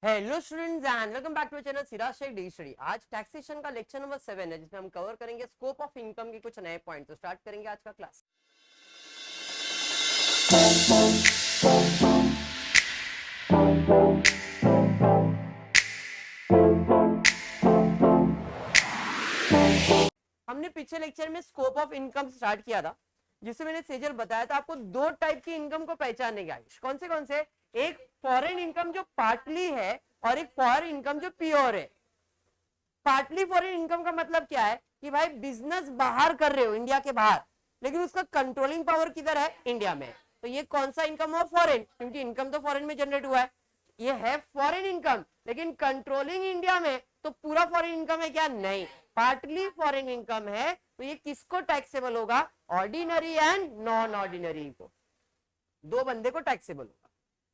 Hello students and welcome back to channel Siraj Shaikh the study. आज taxation का lecture number 7 है जिसमें हम कवर करेंगे स्कोप ऑफ इनकम के कुछ नए पॉइंट। तो स्टार्ट करेंगे आज का क्लास। हमने पिछले लेक्चर में स्कोप ऑफ इनकम स्टार्ट किया था, जिससे मैंने सेजल बताया था आपको दो टाइप की इनकम को पहचानने का। कौन से? एक फॉरेन इनकम जो पार्टली है और एक फॉरेन इनकम जो प्योर है। पार्टली फॉरेन इनकम का मतलब क्या है कि भाई बिजनेस बाहर कर रहे हो, इंडिया के बाहर, लेकिन उसका कंट्रोलिंग पावर किधर है? इंडिया में। तो ये कौन सा इनकम हुआ? फॉरेन, क्योंकि इनकम तो फॉरेन में जनरेट हुआ है। ये है फॉरेन इनकम, लेकिन कंट्रोलिंग इंडिया में। तो पूरा फॉरेन इनकम है क्या? नहीं, पार्टली फॉरेन इनकम है। तो ये किसको टैक्सेबल होगा? ऑर्डिनरी एंड नॉन ऑर्डिनरी को, दो बंदे को टैक्सेबल होगा।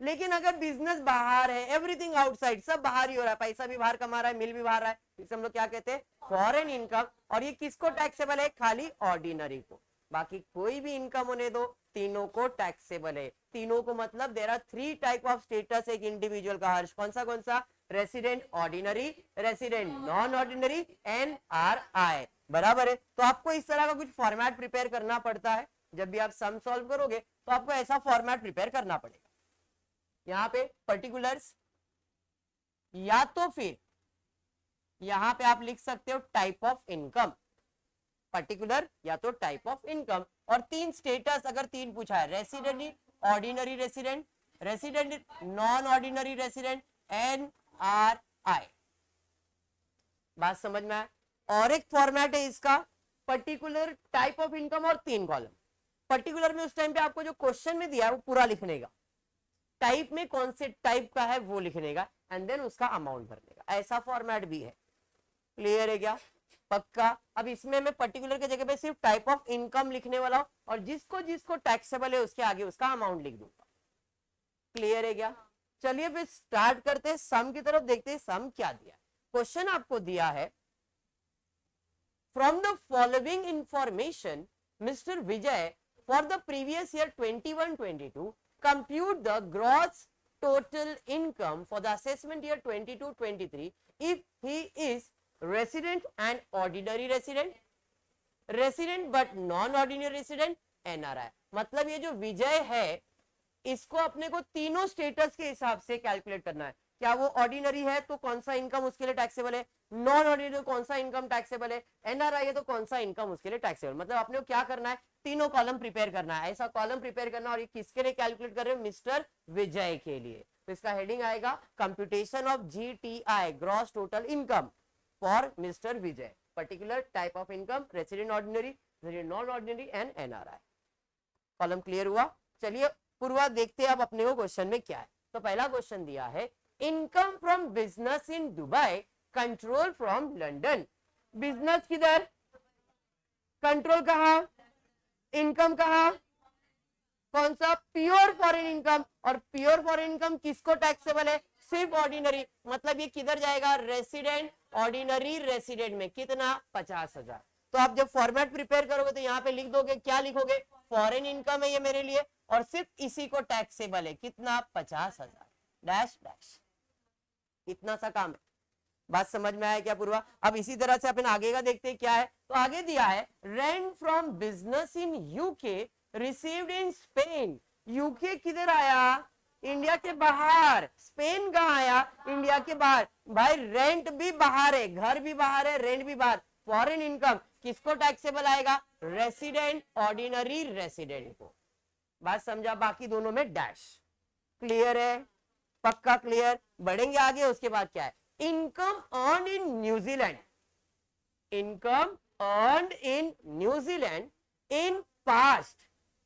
लेकिन अगर बिजनेस बाहर है, एवरीथिंग आउटसाइड, सब बाहर ही हो रहा है, पैसा भी बाहर कमा रहा है, मिल भी बाहर रहा है, इसे हम लोग क्या कहते हैं? Foreign income. और ये किसको टैक्सेबल है? खाली ऑर्डिनरी को। बाकी कोई भी इनकम होने दो, तीनों को टैक्सेबल है। तीनों को मतलब there are 3 type of status एक इंडिविजुअल का। हर्ष कौन सा? Resident ordinary, resident non ordinary, NRI। बराबर है। तो आपको इस तरह का कुछ फॉर्मेट प्रिपेयर करना पड़ता है। जब भी आप सम सॉल्व करोगे तो आपको ऐसा फॉर्मेट प्रिपेयर करना पड़ेगा। यहाँ पे पर्टिकुलर्स, या तो फिर यहां पे आप लिख सकते हो टाइप ऑफ इनकम, पर्टिकुलर या तो टाइप ऑफ इनकम। और 3 स्टेटस अगर 3 पूछा है, resident ordinary resident, resident non ordinary resident, NRI। बात समझ में आया? और एक फॉर्मेट है इसका, पर्टिकुलर टाइप ऑफ इनकम और 3 कॉलम। पर्टिकुलर में उस टाइम पे आपको जो क्वेश्चन में दिया है वो पूरा लिखने का, टाइप में कौन से टाइप का है वो लिखने का, एंड देन उसका अमाउंट भरने का। ऐसा फॉर्मेट भी है। क्लियर है क्या? पक्का? अब इसमें मैं पर्टिकुलर के जगह पे सिर्फ टाइप ऑफ इनकम लिखने वाला हूं और जिसको जिसको टैक्सेबल है उसके आगे उसका अमाउंट लिख दूंगा। क्लियर है क्या? चलिए फिर स्टार्ट करते हैं, सम की तरफ देखते हैं। सम क्या दिया? क्वेश्चन आपको दिया है, from the following information mister Vijay for the previous year 21-22 compute the gross total income for the assessment year 22-23 if he is resident and ordinary resident, resident but non-ordinary resident, NRI। मतलब ये जो विजय है इसको अपने को तीनों status के हिसाब से कैलकुलेट करना है। क्या वो ऑर्डिनरी है तो कौन सा इनकम उसके लिए टैक्सेबल है, नॉन ऑर्डिनरी तो कौन सा इनकम टैक्सेबल है, NRI है तो कौन सा इनकम उसके लिए टैक्सेबल। मतलब अपने को क्या करना है? तीनों कॉलम प्रिपेयर करना है। ऐसा कॉलम प्रिपेयर करना। और ये किसके लिए कैलकुलेट कर रहे हो? मिस्टर विजय के लिए। तो इसका हेडिंग आएगा computation of GTI, gross total income for mister Vijay, particular type of income, resident ordinary, resident non ordinary and NRI। Column clear हुआ? चलिए पूर्वा देखते हैं अब अपने को क्वेश्चन में क्या है। तो पहला क्वेश्चन दिया है, income from business in Dubai, control from London. Business किधर, कंट्रोल कहां, इनकम कहां? कौन सा? Pure foreign income. और प्योर फॉरेन इनकम किसको टैक्सेबल है? सिर्फ ऑर्डिनरी। मतलब ये किधर जाएगा? रेसिडेंट ऑर्डिनरी रेसिडेंट में। कितना? 50,000। तो आप जब फॉर्मेट प्रिपेयर करोगे तो यहाँ पे लिख दोगे, क्या लिखोगे? फॉरेन इनकम है ये मेरे लिए और सिर्फ इसी को टैक्सेबल है। कितना? 50,000 डैश डैश। इतना सा काम है। बात समझ में आया क्या पूर्वा? अब इसी तरह से अपन आगे का देखते हैं क्या है। तो आगे दिया है, rent from business in UK received in Spain. UK किधर आया? इंडिया के बाहर। स्पेन कहाँ आया? इंडिया के बाहर। भाई रेंट भी बाहर है, घर भी बाहर है, रेंट भी बाहर। फॉरेन इनकम किसको टैक्सेबल आएगा? रेसिडेंट ऑर्डिनरी रेसिडेंट को। बात समझा? बाकी दोनों में डैश। क्लियर है? पक्का क्लियर? बढ़ेंगे आगे। उसके बाद क्या है? Income earn in New Zealand, income earn in New Zealand in past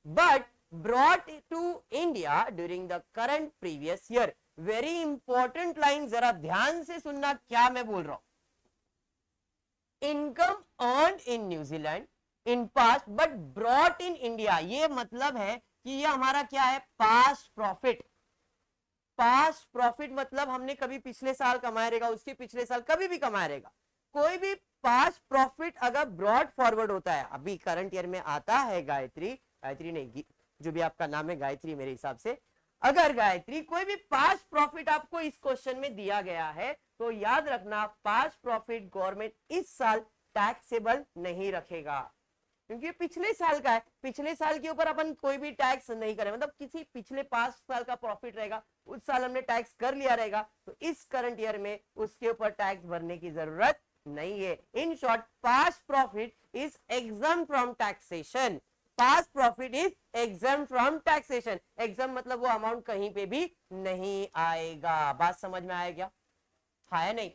but brought to India during the current previous year. Very important line, जरा ध्यान से सुनना क्या मैं बोल रहा हूं। Income earn in New Zealand in past but brought in India, ये मतलब है कि ये हमारा क्या है? Past profit. पास्ट प्रॉफिट मतलब हमने कभी पिछले साल कमाया रहेगा, उसके पिछले साल कभी भी कमाया रहेगा। कोई भी पास्ट प्रॉफिट अगर ब्रॉड फॉरवर्ड होता है, अभी करंट ईयर में आता है गायत्री, गायत्री नहीं, जो भी आपका नाम है गायत्री मेरे हिसाब से, अगर गायत्री कोई भी पास्ट प्रॉफिट आपको इस क्वेश्चन में दिया गया है तो याद रखना पास्ट प्रॉफिट गवर्नमेंट इस साल टैक्सेबल नहीं रखेगा, क्योंकि पिछले साल का है, पिछले साल के ऊपर अपन कोई भी टैक्स नहीं करें, मतलब किसी पिछले 5 साल का प्रॉफिट रहेगा उस साल हमने टैक्स कर लिया रहेगा, तो इस करंट ईयर में उसके ऊपर टैक्स भरने की जरूरत नहीं है। In short past profit is exempt from taxation, past profit is exempt from taxation. Exempt मतलब वो अमाउंट कहीं पे भी नहीं आएगा। बात समझ में आएगा? है नहीं,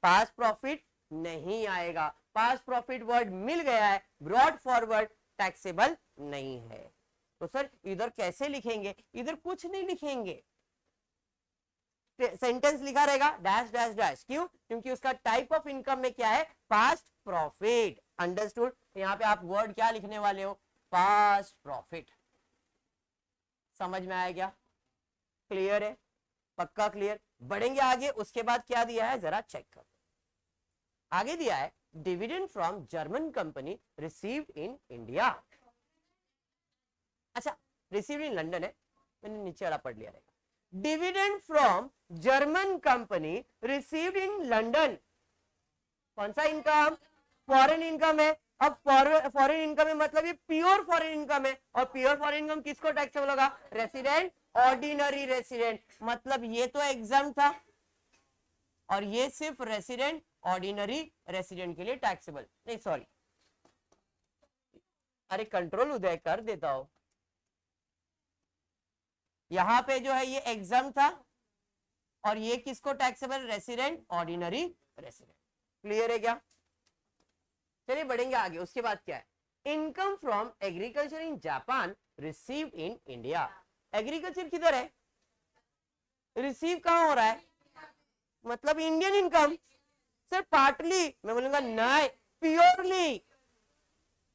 पास्ट प्रॉफिट नहीं आएगा, पास्ट प्रॉफिट वर्ड मिल गया है, ब्रॉड फॉरवर्ड टैक्सेबल नहीं है। तो सर इधर कैसे लिखेंगे? इधर कुछ नहीं लिखेंगे, सेंटेंस लिखा रहेगा डैश डैश डैश। क्यों? क्योंकि उसका टाइप ऑफ इनकम में क्या है? Past profit. अंडरस्टूड? यहाँ पे आप वर्ड क्या लिखने वाले हो? Past profit. समझ में आया क्या? क्लियर है? पक्का क्लियर? बढ़ेंगे आगे, उसके बाद क्या दिया है जरा चेक कर। आगे दिया है dividend from German company received in India. अच्छा, रिसीव्ड इन लंदन है, मैंने नीचे वाला पढ़ लिया रहेगा। Dividend from German company received in London, कौन सा इनकम? फॉरेन इनकम है। अब फॉरेन इनकम है मतलब ये प्योर फॉरेन इनकम है, और प्योर फॉरेन इनकम किसको टैक्सेबल होगा? Resident, ordinary resident. मतलब ये तो एग्जाम था और ये सिर्फ रेसिडेंट ऑर्डिनरी रेसिडेंट के लिए टैक्सेबल नहीं, सॉरी, अरे कंट्रोल उदय कर देता हूं। यहां पे जो है ये एग्जाम था और ये किसको taxable? Resident ordinary resident. Clear है क्या? चलिए बढ़ेंगे आगे, उसके बाद क्या है? Income from agriculture in Japan received in India. Agriculture किधर है? रिसीव कहां हो रहा है? मतलब इंडियन इनकम। सर पार्टली, मैं बोलूंगा नहीं, प्योरली।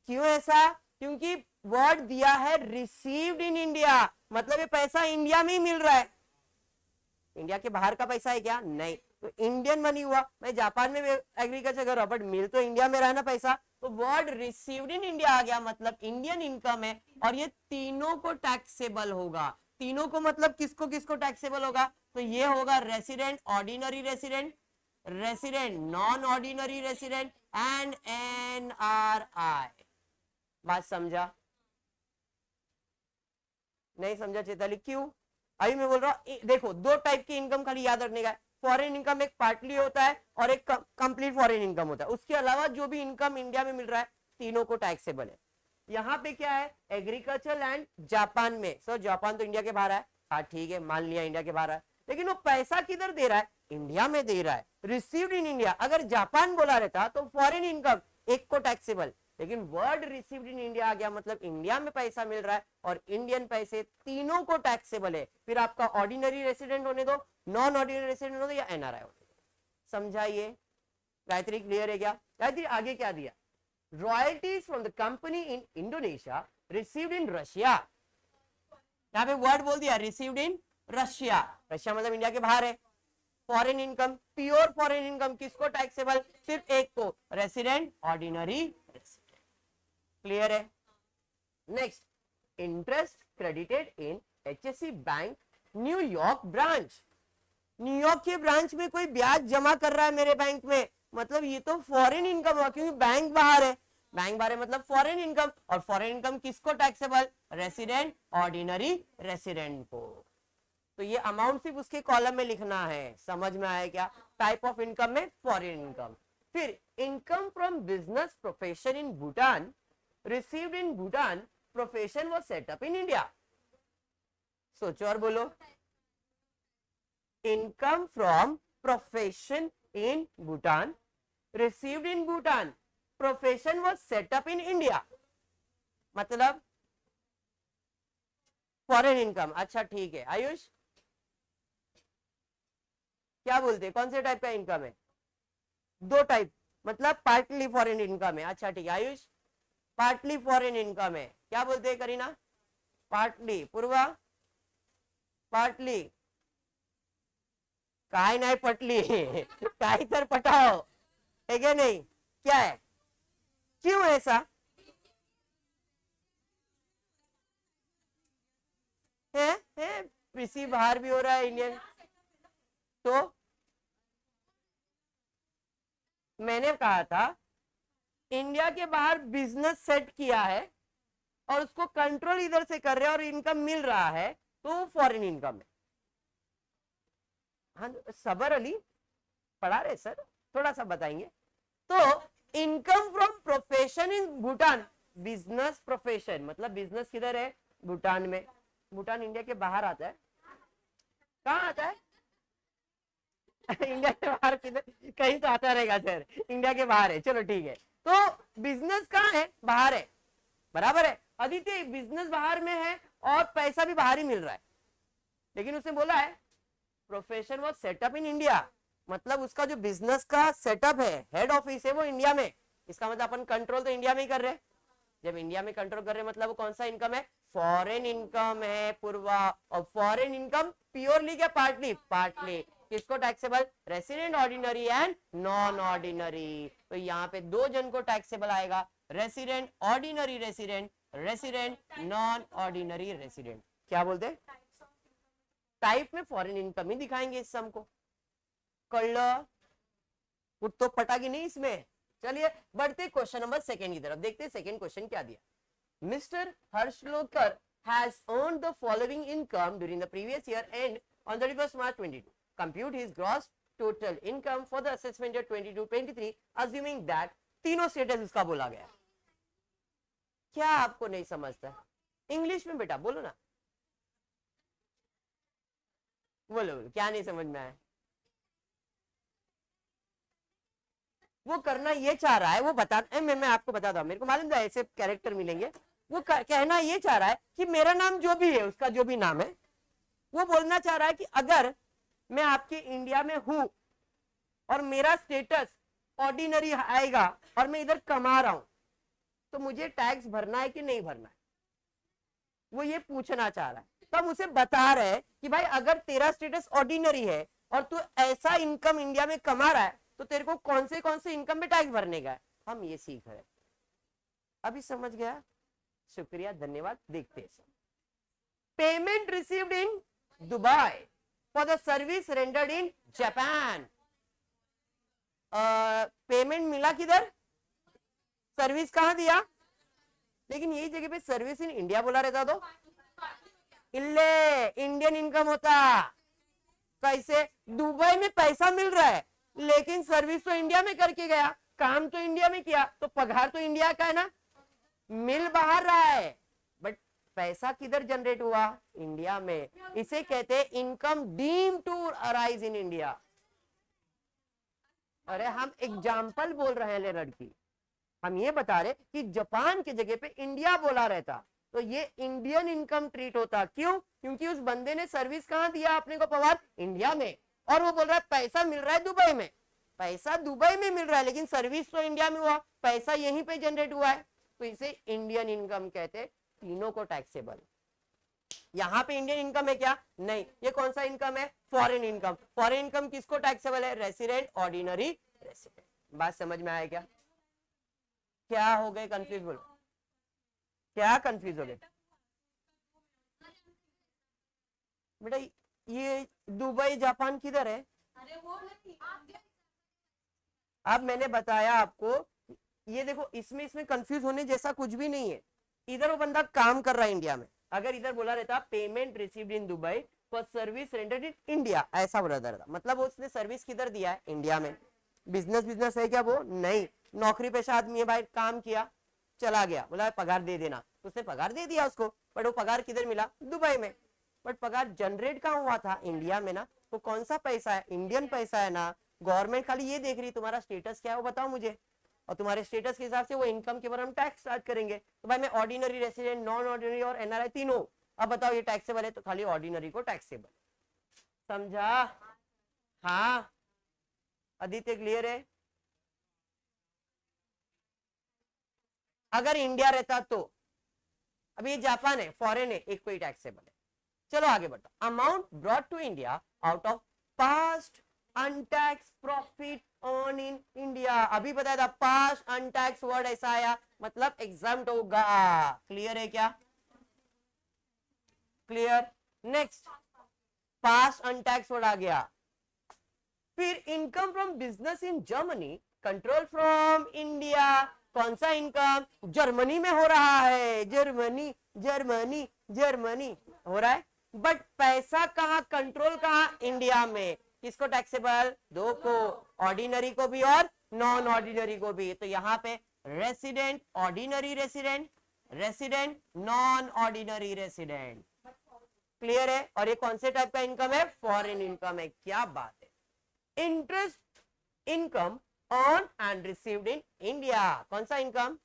क्यों ऐसा? क्योंकि वर्ड दिया है रिसीव्ड इन इंडिया, मतलब ये पैसा इंडिया में ही मिल रहा है। इंडिया के बाहर का पैसा है क्या? नहीं, तो इंडियन मनी हुआ। मैं जापान में एग्रीकल्चर कर रहा हूं बट मिल तो इंडिया में रहना पैसा, तो वर्ड रिसीव्ड इन इंडिया आ गया, मतलब इंडियन इनकम है और ये तीनों को टैक्सेबल होगा। तीनों को मतलब किसको किसको टैक्सेबल होगा? तो ये होगा resident ordinary resident, resident non ordinary resident and NRI. बात समझा? नहीं समझा चेताली? क्यों? अभी मैं बोल रहा हूं, देखो दो टाइप की इनकम खाली याद रखने का। फॉरेन इनकम एक पार्टली होता है और एक कंप्लीट फॉरेन इनकम होता है। उसके अलावा जो भी इनकम इंडिया में मिल रहा है तीनों को टैक्सेबल है। यहाँ पे क्या है? एग्रीकल्चर लैंड जापान में। सर जापान तो इंडिया के बाहर है, हाँ ठीक है मान लिया इंडिया के बाहर है, लेकिन वो पैसा किधर दे रहा है? इंडिया में दे रहा है, रिसीव्ड इन इंडिया। अगर जापान बोला रहता तो फॉरेन इनकम एक को टैक्सेबल, लेकिन वर्ड रिसीव्ड इन इंडिया आ गया, मतलब इंडिया में पैसा मिल रहा है और इंडियन पैसे तीनों को टैक्सेबल है। फिर आपका ऑर्डिनरी रेसिडेंट होने दो, नॉन ऑर्डिनरी रेसिडेंट होने दो या एनआरआई होने दो। समझाइए? गायत्री क्लियर है क्या? गायत्री आगे क्या दिया? Royalties from the company in Indonesia received in Russia. यहाँ पे वर्ड बोल दिया रिसीव्ड इन रशिया, रशिया मतलब इंडिया के बाहर है। Foreign income, pure foreign income किसको टैक्सेबल? सिर्फ एक को, रेसिडेंट ऑर्डिनरी रेसिडेंट। क्लियर है? Next, interest credited in HSC bank New York branch. New York के ब्रांच में कोई ब्याज जमा कर रहा है मेरे बैंक में, मतलब ये तो फॉरेन इनकम हुआ, क्योंकि बैंक बाहर है। बैंक बाहर है मतलब फॉरेन इनकम, और फॉरेन इनकम किसको टैक्सेबल? रेसिडेंट ऑर्डिनरी रेसिडेंट को। तो ये अमाउंट सिर्फ उसके कॉलम में लिखना है। समझ में आया क्या? टाइप ऑफ इनकम में फॉरेन इनकम। फिर income from business profession in Bhutan received in Bhutan, profession was set up in India. सोचो और बोलो। Income from profession in Bhutan received in Bhutan, profession was set up in India, मतलब फॉरेन इनकम। अच्छा ठीक है आयुष, क्या बोलते हैं कौन से टाइप का इनकम है? दो टाइप, मतलब पार्टली फॉरेन इनकम है। अच्छा ठीक है आयुष, पार्टली फॉरेन इनकम है। क्या बोलते हैं करीना? पार्टली। पूर्वा? पार्टली काय नाही पटली काय तर पटाओ, है क्या नहीं? क्या है? क्यों ऐसा है? रिसीव बाहर भी हो रहा है इंडियन, तो मैंने कहा था इंडिया के बाहर बिजनेस सेट किया है और उसको कंट्रोल इधर से कर रहे हैं और इनकम मिल रहा है, तो फॉरेन इनकम है। हाँ, सबर अली पढ़ा रहे सर, थोड़ा सा बताएंगे। तो income from profession in Bhutan, business profession मतलब बिजनेस किधर है, भूटान में। भूटान इंडिया के बाहर आता है, कहाँ आता है इंडिया के बाहर किधर, कहीं तो आता रहेगा सर, इंडिया के बाहर है, चलो ठीक है। तो बिजनेस कहाँ है, बाहर है, बराबर है। आदित्य बिजनेस बाहर में है और पैसा भी बाहर ही मिल रहा है, लेकिन उसने बोला है profession was setup in India, मतलब उसका जो बिजनेस का सेटअप है, हेड ऑफिस है, वो इंडिया में। इसका मतलब अपन कंट्रोल तो इंडिया में ही कर रहे हैं। जब इंडिया में कंट्रोल कर रहे हैं मतलब वो कौन सा इनकम है, फॉरेन इनकम है पूर्वा। और फॉरेन इनकम प्योरली क्या, पार्टली, पार्टली किसको taxable, resident ordinary and non ordinary. तो यहाँ पे दो जन को टैक्सेबल आएगा, resident ordinary resident, resident non ordinary resident. क्या बोलते, टाइप में फॉरेन इनकम ही दिखाएंगे इस सम को, कल कुछ तो पटागी नहीं इसमें। चलिए बढ़ते क्वेश्चन नंबर सेकंड की तरफ, देखते हैं सेकंड क्वेश्चन क्या दिया। Mister Harshlokar has earned the following income during the previous year end on 31st March 22. Compute his gross total income for the assessment year 22-23 assuming that तीनों स्टेटस उसका बोला गया। क्या आपको नहीं समझता, इंग्लिश में बेटा बोलो ना, बोलो बोलो क्या नहीं समझ में आया। वो करना ये चाह रहा है, वो बता, मैं आपको बताता हूँ, मेरे को मालूम था ऐसे कैरेक्टर मिलेंगे। वो कहना ये चाह रहा है कि मेरा नाम जो भी है, उसका जो भी नाम है, वो बोलना चाह रहा है कि अगर मैं आपके इंडिया में हूं और मेरा स्टेटस ऑर्डिनरी आएगा और मैं इधर कमा रहा हूं, तो मुझे टैक्स भरना है कि नहीं भरना है, वो ये पूछना चाह रहा है। तो हम उसे बता रहे हैं कि भाई अगर तेरा स्टेटस ऑर्डिनरी है और तू ऐसा इनकम इंडिया में कमा रहा है, तो तेरे को कौन से इनकम में टैक्स भरने का है, हम ये सीख रहे हैं। अभी समझ गया, शुक्रिया, धन्यवाद। देखते हैं, payment received in Dubai for the service rendered in Japan. Payment मिला किधर, सर्विस कहां दिया, लेकिन यही जगह पे सर्विस इन इंडिया बोला रहता तो इल्ले इंडियन इनकम होता। कैसे, दुबई में पैसा मिल रहा है लेकिन सर्विस तो इंडिया में करके गया, काम तो इंडिया में किया, तो पगार तो इंडिया का है ना, मिल बाहर रहा है बट पैसा किधर जनरेट हुआ, इंडिया में। इसे कहते हैं income deem to arise in India. अरे हम एग्जाम्पल बोल रहे हैं लड़की, हम ये बता रहे कि जापान की जगह पे इंडिया बोला रहता तो ये इंडियन इनकम ट्रीट होता। क्यों, क्योंकि उस बंदे ने सर्विस कहां दिया अपने को, पवार, इंडिया में, और वो बोल रहा है पैसा मिल रहा है दुबई में। पैसा दुबई में मिल रहा है लेकिन सर्विस तो इंडिया में हुआ, पैसा यहीं पे जनरेट हुआ है, तो इसे इंडियन इनकम कहते, तीनों को टैक्सेबल। यहाँ पे इंडियन इनकम है क्या, नहीं, ये कौन सा इनकम है, फॉरेन इनकम। फॉरेन इनकम किसको टैक्सेबल है, रेसिडेंट ऑर्डिनरी रेसिडेंट। बात समझ में आया क्या, क्या हो गए कंफ्यूज, बोलो क्या कंफ्यूज हो गए बेटा। ये दुबई जापान किधर है, अब मैंने बताया आपको, ये देखो इसमें कंफ्यूज होने जैसा कुछ भी नहीं है। इधर वो बंदा काम कर रहा है इंडिया में, अगर इधर बोला रहता payment received in Dubai for service rendered in India, ऐसा बोला रहता, मतलब उसने सर्विस किधर दिया है, इंडिया में। बिजनेस है क्या वो, नहीं, नौकरी पेशा आदमी है भाई, काम किया चला गया, बोला पगार दे देना, उसने पगार दे दिया उसको, बट वो पगार किधर मिला, दुबई में। बट पगार जनरेट कहाँ हुआ था, इंडिया में ना। तो कौन सा पैसा है, इंडियन पैसा है ना। गवर्नमेंट खाली ये देख रही तुम्हारा स्टेटस क्या है वो बताओ मुझे, और तुम्हारे स्टेटस के हिसाब से वो इनकम के बारे में टैक्स चार्ज करेंगे। तो भाई मैं ऑर्डिनरी रेसिडेंट, नॉन ऑर्डिनरी और एनआरआई तीनों, अब बताओ ये टैक्सेबल है, तो खाली ऑर्डिनरी को टैक्सेबल, समझा। हाँ आदित्य क्लियर है, अगर इंडिया रहता तो, अभी ये जापान है, फॉरेन है, एक कोई टैक्सेबल है। चलो आगे बढ़ता, amount brought to India out of past untaxed profit earn in India. अभी बताया था पास्ट अनटैक्स वर्ड ऐसा आया मतलब एग्जाम्प्ट होगा, क्लियर है क्या, clear. Next past untaxed word आ गया। फिर income from business in Germany control from India. कौन सा इनकम? जर्मनी में हो रहा है, जर्मनी जर्मनी जर्मनी हो रहा है, बट पैसा कहाँ, कंट्रोल कहाँ? इंडिया में। किसको टैक्सेबल? दो को, ऑर्डिनरी को भी और नॉन ऑर्डिनरी को भी। तो यहाँ पे resident, ordinary resident, resident, non ordinary resident. Clear है? और ये कौन से टाइप का इनकम है? फॉरेन इनकम है। क्या बात है। Interest income earn and received in India. कौन सा इनकम?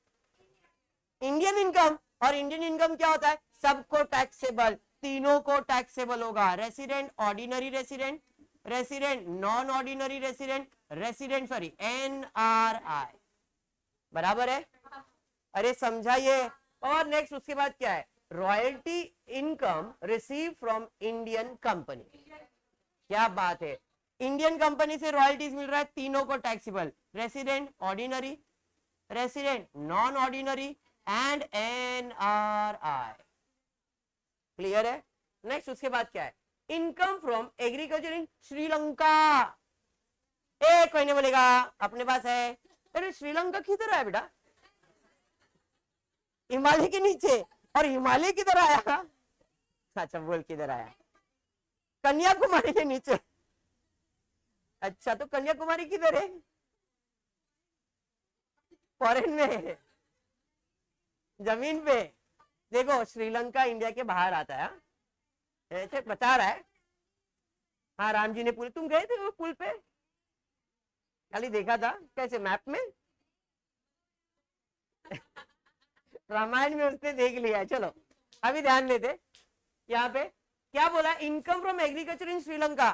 Indian income. और इंडियन इनकम क्या होता है? सबको टैक्सेबल, तीनों को टैक्सेबल होगा। Resident, ordinary resident, resident, non ordinary resident, resident sorry NRI. बराबर है? अरे समझाइए। और नेक्स्ट उसके बाद क्या है? Royalty income receive from Indian company. क्या बात है। इंडियन कंपनी से रॉयल्टीज मिल रहा है, तीनों को taxable. Resident, ordinary, resident, non ordinary and NRI. Clear है? नेक्स्ट उसके बाद क्या है? Income from agriculture in Sri Lanka. कोई नहीं बोलेगा अपने पास है। अरे श्रीलंका किधर है बेटा? हिमालय के नीचे। और हिमालय किधर आया? अच्छा बोल किधर आया? कन्याकुमारी के नीचे। अच्छा तो कन्याकुमारी किधर है? फॉरेन में है, जमीन पे। देखो श्रीलंका इंडिया के बाहर आता है, ऐसे बता रहा है। हाँ राम जी ने पुल, तुम गए थे वो पुल पे? खाली देखा था। कैसे? मैप में? रामायण में उसने देख लिया। चलो अभी ध्यान देते। यहाँ पे क्या बोला? Income from agriculture in Sri Lanka.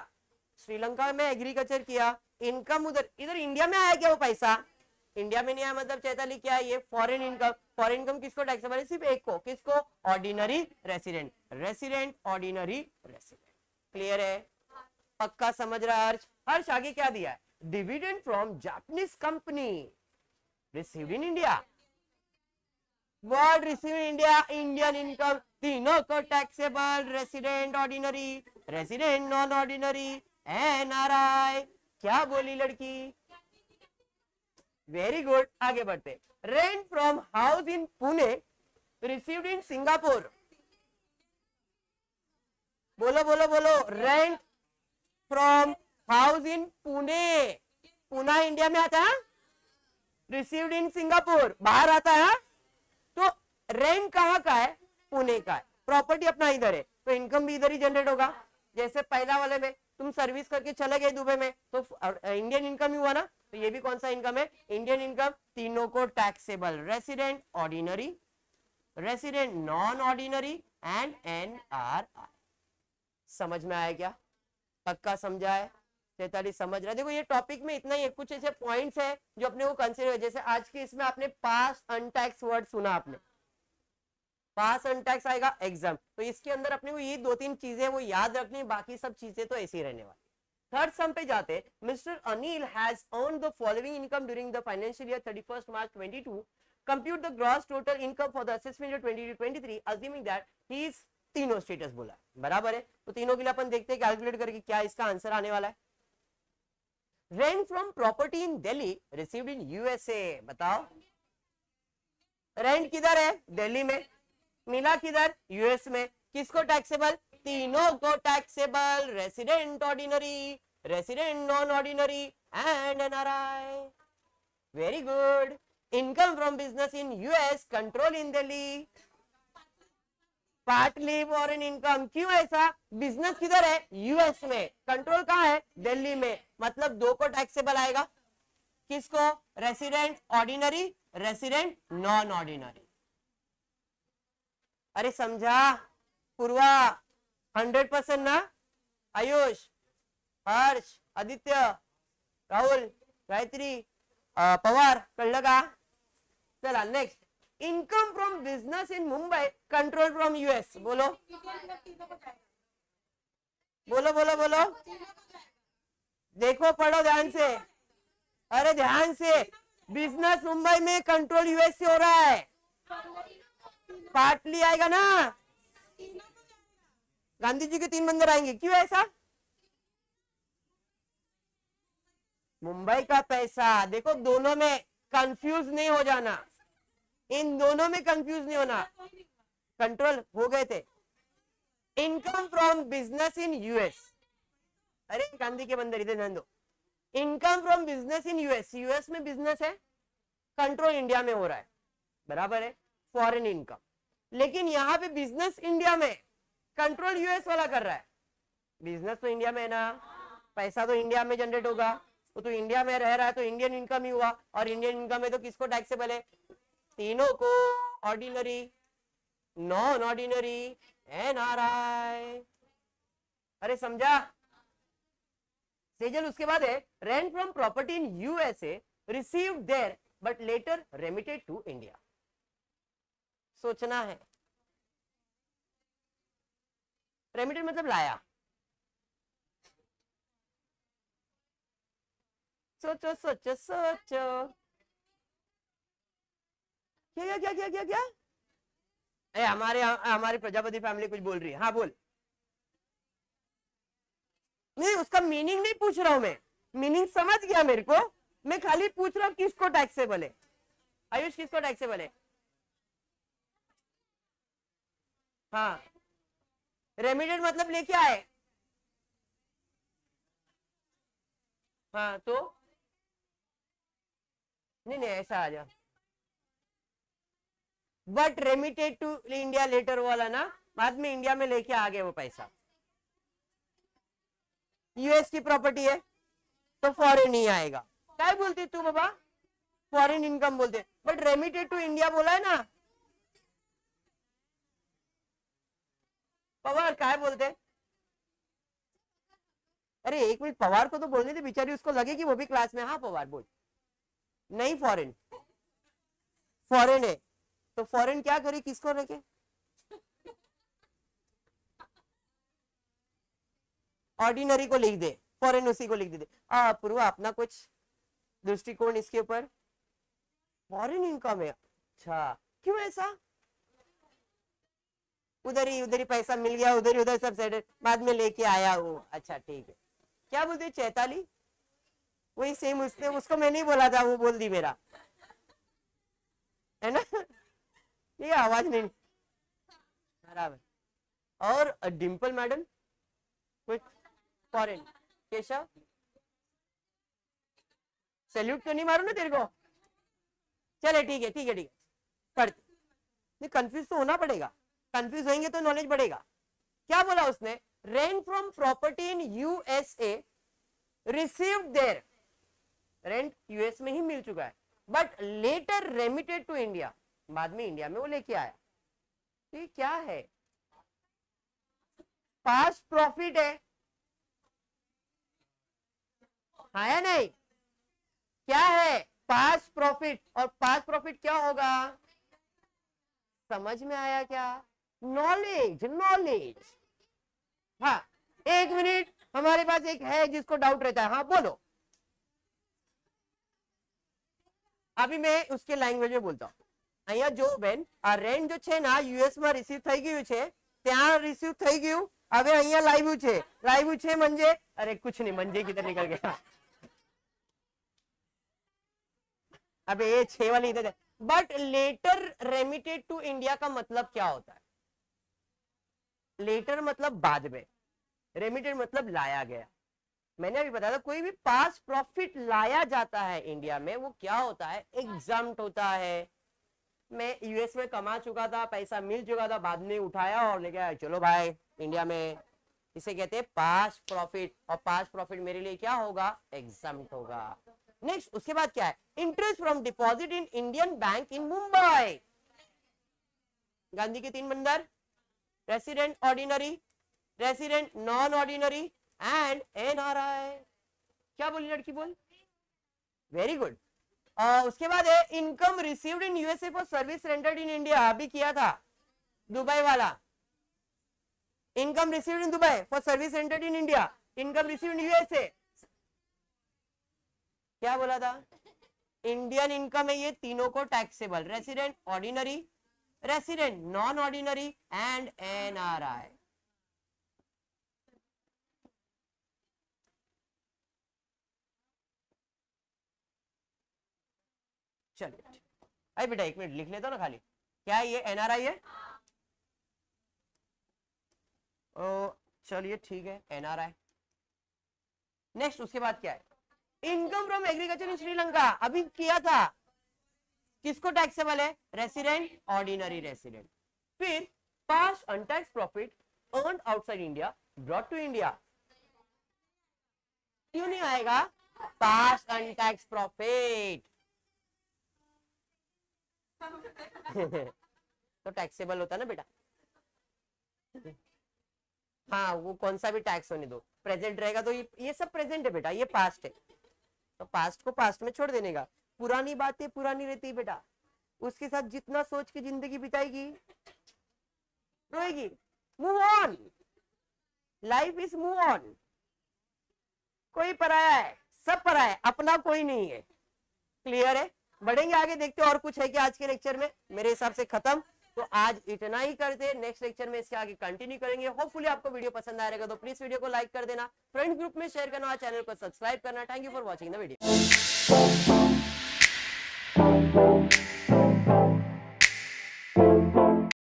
Sri Lanka में एग्रीकल्चर किया, इनकम उधर, इधर इंडिया में आया क्या वो पैसा? इंडिया में नहीं आया। मतलब चैताली क्या है ये? Foreign income. फॉरेन इनकम किसको टैक्सेबल है? सिर्फ एक को। किसको? Ordinary resident, resident, ordinary resident. Clear है? पक्का समझ रहा है हर्ष? हर्ष आगे क्या दिया है? Dividend from Japanese company received in India. Word receive in India, Indian income, तीनों को taxable. Resident, ordinary, resident, non ordinary, NRI. क्या बोली लड़की? Very good. आगे बढ़ते। Rent from house in Pune received in Singapore. बोलो बोलो बोलो। Rent from house in Pune, Pune India में आता है, रिसीव्ड इन सिंगापुर बाहर आता है। तो रेंट कहाँ का है? पुणे का है। प्रॉपर्टी अपना इधर है, तो इनकम भी इधर ही जनरेट होगा। जैसे पहला वाले में तुम सर्विस करके चले गए दुबई में, तो इंडियन इनकम ही हुआ ना। तो ये भी कौन सा इनकम है? Indian income. तीनों को taxable. Resident, ordinary, resident, non ordinary and NRI. समझ में आया क्या? पक्का समझा है? 43 समझ रहा है? देखो ये टॉपिक में इतना ही है, कुछ ऐसे पॉइंट्स है जो अपने को कंसीडर। जैसे आज के इसमें आपने पास अनटैक्स वर्ड सुना, आपने पास अनटैक्स आएगा एग्जाम, तो इसके अंदर अपने को ये दो तीन चीजें वो याद रखनी, बाकी सब चीजें तो ऐसी रहने वाली। थर्ड सम पे जाते। Mister Anil has earned the following income during the financial year 31 March 22। Compute the gross total income for the assessment year 22-23 assuming that he is, तीनों स्टेटस बोला बराबर है। तो तीनों के लिए अपन देखते हैं कैलकुलेट करके क्या इसका आंसर आने वाला है। Rent from property in Delhi received in USA. बताओ रेंट किधर है? दिल्ली में। मिला किधर? यूएस में। किसको टैक्सेबल? तीनों को taxable. Resident, ordinary, resident, non ordinary and NRI. Very good. Income from business in US control in Delhi, partly foreign income. क्यों ऐसा? बिजनेस किधर है? यूएस में। कंट्रोल कहाँ है? दिल्ली में। मतलब दो को टैक्सेबल आएगा। किसको? Resident, ordinary, resident, non ordinary. अरे समझा? पूर्वा 100% ना? आयुष, हर्ष, आदित्य, राहुल, गायत्री, पवार, कळलं का? चला next. Income from business in Mumbai control from US. बोलो बोलो बोलो बोलो। देखो पढ़ो ध्यान से, अरे ध्यान से। बिजनेस मुंबई में, कंट्रोल यूएस से हो रहा है। पार्टली आएगा ना? गांधी जी के 3 बंदर आएंगे। क्यों ऐसा? मुंबई का पैसा, देखो दोनों में कंफ्यूज नहीं हो जाना, इन दोनों में कंफ्यूज नहीं होना, कंट्रोल हो गए थे। Income from business in US, अरे गांधी के बंदर इधर ध्यान दो, income from business in US, US में बिजनेस है, कंट्रोल इंडिया में हो रहा है, बराबर है, फॉरेन इनकम। लेकिन यहाँ पे बिजनेस इंडिया में, कंट्रोल यूएस वाला कर रहा है, बिजनेस तो इंडिया में है ना, पैसा तो इंडिया में जनरेट होगा, तो इंडिया में रह रहा है तो इंडियन इनकम ही हुआ, और इंडियन इनकम है तो किसको टैक्सेबल है, तीनों को, ऑर्डिनरी, नॉन ऑर्डिनरी, एनआरआई। अरे समझा सेजल? उसके बाद है rent from property in USA received there but later remitted to India. सोचना है, रेमिटेड मतलब लाया, सोचो सोचो सोचो, क्या क्या क्या क्या क्या, अरे हमारी प्रजापति फैमिली कुछ बोल रही है, हाँ बोल। नहीं उसका मीनिंग नहीं पूछ रहा हूं मैं, मीनिंग समझ गया मेरे को, मैं खाली पूछ रहा हूं किसको टैक्सेबल है, आयुष किसको टैक्सेबल है? हाँ, रेमिटेड मतलब लेके आए, हाँ तो नहीं नहीं ऐसा आ जा, but remitted to India later वाला ना, बाद में इंडिया में लेके आ गए वो पैसा, यूएस की प्रॉपर्टी है तो फॉरेन नहीं आएगा, क्या बोलती तू बाबा, फॉरेन इनकम बोलते, बट रेमिटेड टू इंडिया बोला है ना, पवार क्या बोलते, अरे एक मिनट पवार को तो बोलने थे, बेचारी उसको लगे कि वो भी क्लास में, हाँ पवार बोल, नहीं फॉरेन, फॉरेन है तो फॉरेन क्या करे, किसको रखे, ऑर्डिनरी को लिख दे, फॉरेन उसी को लिख दे, पूर्वा अपना कुछ दृष्टिकोण इसके ऊपर, फॉरेन इनकम है, अच्छा क्यों ऐसा, उधर ही पैसा मिल गया, उधर ही उधर सब सेट, बाद में लेके आया वो, अच्छा ठीक है, क्या बोलते चैताली, वही सेम उसने, उसको मैं नहीं बोला था, वो बोल दी मेरा, है ना, ये आवाज नहीं बराबर। और डिम्पल मैडम कुछ फॉरेन, केशव सैल्यूट तो नहीं मारू ना तेरे को, चले ठीक है ठीक है ठीक है, पढ़ते नहीं, कंफ्यूज तो होना पड़ेगा, कंफ्यूज होंगे तो नॉलेज बढ़ेगा। क्या बोला उसने, rent from property in USA received there, rent US में ही मिल चुका है, but later remitted to India, बाद में इंडिया में वो लेके आया, ये क्या है, पास्ट प्रॉफिट है, हाँ या नहीं, क्या है पास्ट प्रॉफिट, और पास्ट प्रॉफिट क्या होगा, समझ में आया क्या, नॉलेज नॉलेज, हाँ एक मिनट, हमारे पास एक है जिसको डाउट रहता है, हाँ बोलो, अभी मैं उसके लैंग्वेज में बोलता हूँ, અહીંયા જો બેન આ રેન્ટ जो છે ને યુએસ માં રિસીવ થઈ ગયું છે, ત્યાં રિસીવ થઈ ગયું, હવે અહીંયા લાવ્યું છે મંજે, અરે कुछ नहीं मंजे किधर निकल गया, अबे ये 6 वाली इधर है, but later remitted to India का मतलब क्या होता है, लेटर मतलब बाद में, रेमिटेड मतलब लाया गया, मैंने अभी बताया था, कोई भी पास प्रॉफिट लाया जाता है इंडिया में, वो क्या होता है, एग्जाम्प्ट होता है, मैं यूएस में कमा चुका था, पैसा मिल चुका था, बाद में उठाया और लेके आया, चलो भाई इंडिया में, इसे कहते हैं पास प्रॉफिट, और पास प्रॉफिट मेरे लिए क्या होगा, एग्जाम्प्ट होगा। नेक्स्ट उसके बाद क्या है, interest from deposit in Indian bank in Mumbai, Gandhi के 3 बंदर, resident ordinary, resident non ordinary and NRI, क्या बोली लड़की बोल, वेरी गुड। उसके बाद है income received in USA for service rendered in India, अभी किया था दुबई वाला, income received in Dubai for service rendered in India, income received in USA, क्या बोला था, इंडियन इनकम है, ये तीनों को taxable, resident ordinary, resident non ordinary and NRI, चलिए अरे बेटा एक मिनट लिख लेता ना खाली, क्या है ये एनआरआई है? ओ चलिए ठीक है एनआरआई। नेक्स्ट उसके बाद क्या है? Income from agriculture in Sri Lanka, अभी किया था, किसको टैक्सेबल है? Resident, ordinary resident. फिर past untaxed profit earned outside India brought to India, क्यों नहीं आएगा? पास्ट अनटैक्स प्रॉफिट तो टैक्सेबल होता ना बेटा। हाँ वो कौन सा भी टैक्स होने दो, प्रेजेंट रहेगा तो ये सब प्रेजेंट है बेटा, ये पास्ट है तो पास्ट को पास्ट में छोड़ देने का। पुरानी बातें पुरानी रहती है बेटा, उसके साथ जितना सोच के जिंदगी बिताएगी रोएगी। Move on, life is move on. कोई पराया है, सब पराया है, अपना कोई नहीं है। क्लियर है? बढ़ेंगे आगे, देखते और कुछ है कि आज के लेक्चर में? मेरे हिसाब से खत्म, तो आज इतना ही करते, नेक्स्ट लेक्चर में इसके आगे कंटिन्यू करेंगे। होपफुली आपको वीडियो पसंद आएगा तो प्लीज वीडियो को लाइक कर देना, फ्रेंड ग्रुप में शेयर करना, चैनल को सब्सक्राइब करना। Thank you for watching the video.